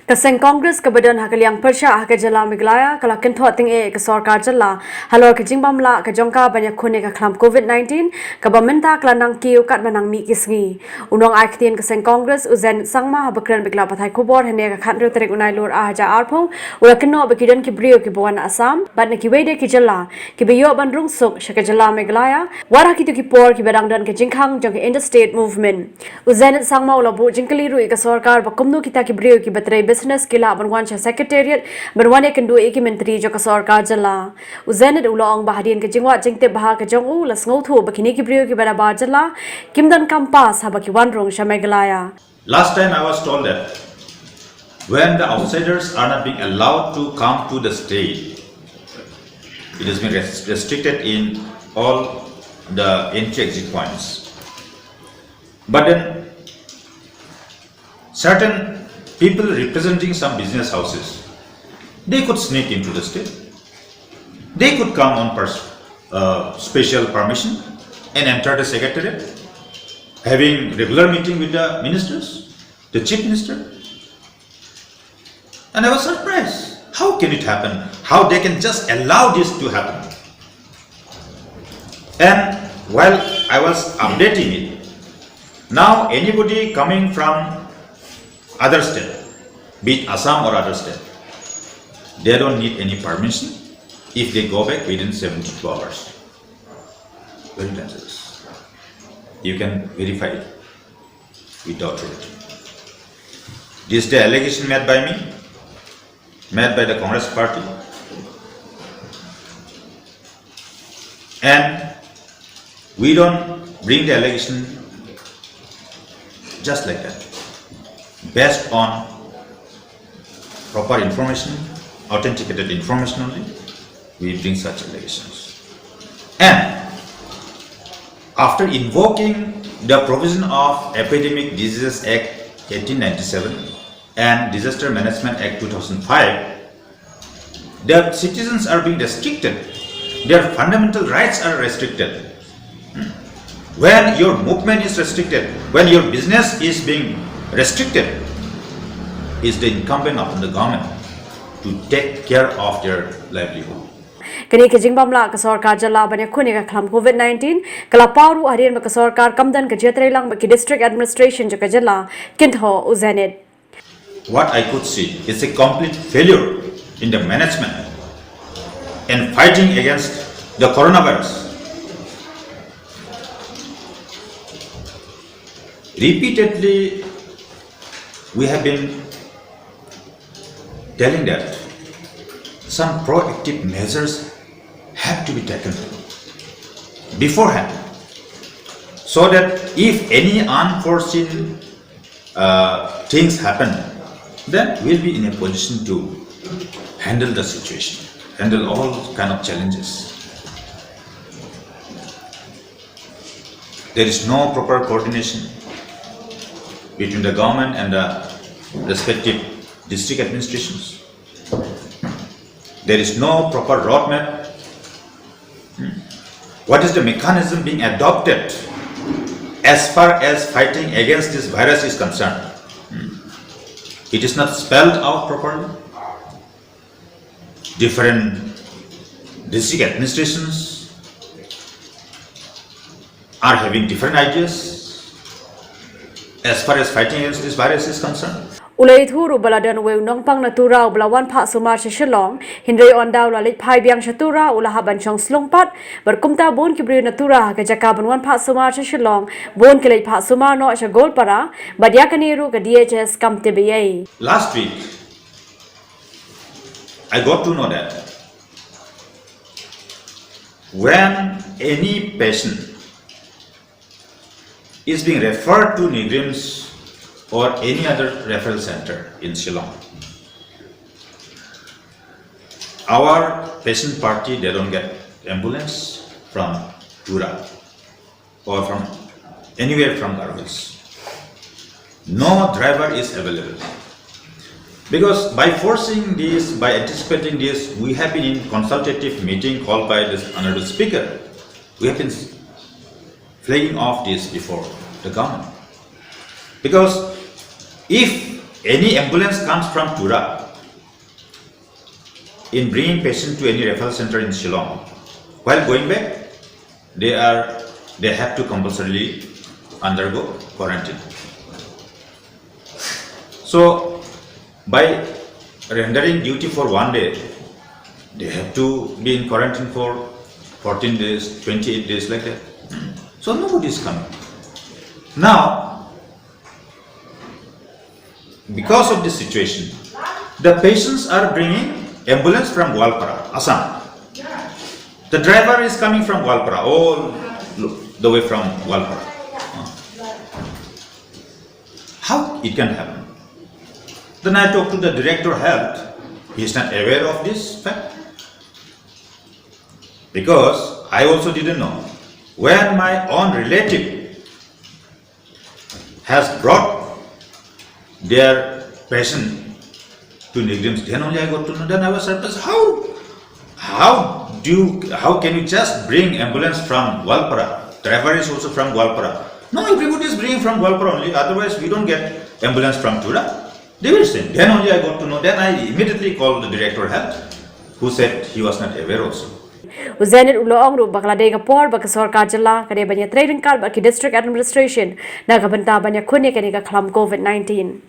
Kaseng Congress kebadan hakaliang persya hakajala miglaya kala Kynthoh ting ke Sorkar jala halor ke Jingbamla ke jongka banyak khune ke khlam COVID-19 ke bamenta klanang kiu kat manang mi kisngi unong aktien Kaseng Congress uzen sangma habakran bigla pathai kubor hene ke khatru tarik unai lur ahaja arpong ula kenno bekidan ki brio ki bawan Assam bat ki wede ki jala ki biyo bandrung suk shakajala miglaya wara ki tu ki por ki badang dan ke jingkhang jong ke interstate movement uzen sangma ula bu jingkali ru ke Sorkar bakumnu kita ki brio ki batrai business kila banwan cha secretariat banwan ek ndu ek menteri jo ka Sorkar jala uzen ulong bahadian ke jingwa jingte bah ke jong u las ngau thu bakini ki brio ki bara ba jala kimdan kampas habaki wanrong shameglaya. Last time I was told that when the outsiders are not being allowed to come to the state, it has been restricted in all the entry-exit points. But then certain people representing some business houses, they could sneak into the state. They could come on special permission and enter the secretariat, having regular meeting with the ministers, the chief minister. And I was surprised. How can it happen? How they can just allow this to happen? And while I was updating it, now anybody coming from other state, be it Assam or other state, they don't need any permission if they go back within 72 hours. Very dangerous. You can verify it without authority. This is the allegation made by me, made by the Congress party, and we don't bring the allegation just like that. Based on proper information, authenticated information only, we bring such allegations. And after invoking the provision of Epidemic Diseases Act 1897 and Disaster Management Act 2005, the citizens are being restricted. Their fundamental rights are restricted. When your movement is restricted, when your business is being restricted, it's the incumbent upon the government to take care of their livelihood. Kini ke Jingbamla ke Sorkar jala banyak khune ke khlam COVID-19 kala paru harian ke Sorkar kamdan ke jetrelang ke district administration jo ke jala Kynthoh uzened. What I could see is a complete failure in the management and fighting against the coronavirus. Repeatedly, we have been telling that some proactive measures have to be taken beforehand, so that if any unforeseen things happen, then we'll be in a position to handle the situation, handle all kind of challenges. There is no proper coordination between the government and the respective district administrations. There is no proper roadmap. What is the mechanism being adopted as far as fighting against this virus is concerned? It is not spelled out properly. Different district administrations are having different ideas as far as fighting against this virus is concerned. Ulai thuru baladan weu nongpang natura belawan pak sumar seshelong hindai ondaw lalit pai biang shatura ulah haban chong slongpat berkumta bon kibri natura ke jaka banwan pak sumar seshelong bon kelai pak sumar no shagol para badya kaniru ke DHS kam tba. Last week I got to know that when any patient is being referred to Nigrims or any other referral center in Shillong, our patient party, they don't get ambulance from Tura or from anywhere from Garhwals. No driver is available. Because by forcing this, by anticipating this, we have been in consultative meeting called by this honorable speaker. We have been flagging off this before the government. Because if any ambulance comes from Tura in bringing patient to any referral center in Shillong, while going back, they have to compulsorily undergo quarantine. So, by rendering duty for 1 day, they have to be in quarantine for 14 days, 28 days like that. So nobody is coming. Now, because of this situation, the patients are bringing ambulance from Gwalpara, Assam. The driver is coming from Gwalpara, all the way from Gwalpara. How it can happen? Then I talked to the director of health. He is not aware of this fact. Because I also didn't know. When my own relative has brought their patient to Nigrims, then only I got to know. Then I was surprised. How can you just bring ambulance from Gwalpara? Driver is also from Gwalpara. No, everybody is bringing from Gwalpara only. Otherwise, we don't get ambulance from Tura. They will send. Then only I got to know. Then I immediately called the director of health, who said he was not aware also. Uzenit uloong ru bakla dega por bak Sorkar jala kade banya trading card bak district administration na kabanta banya khune kene ka khlam COVID-19.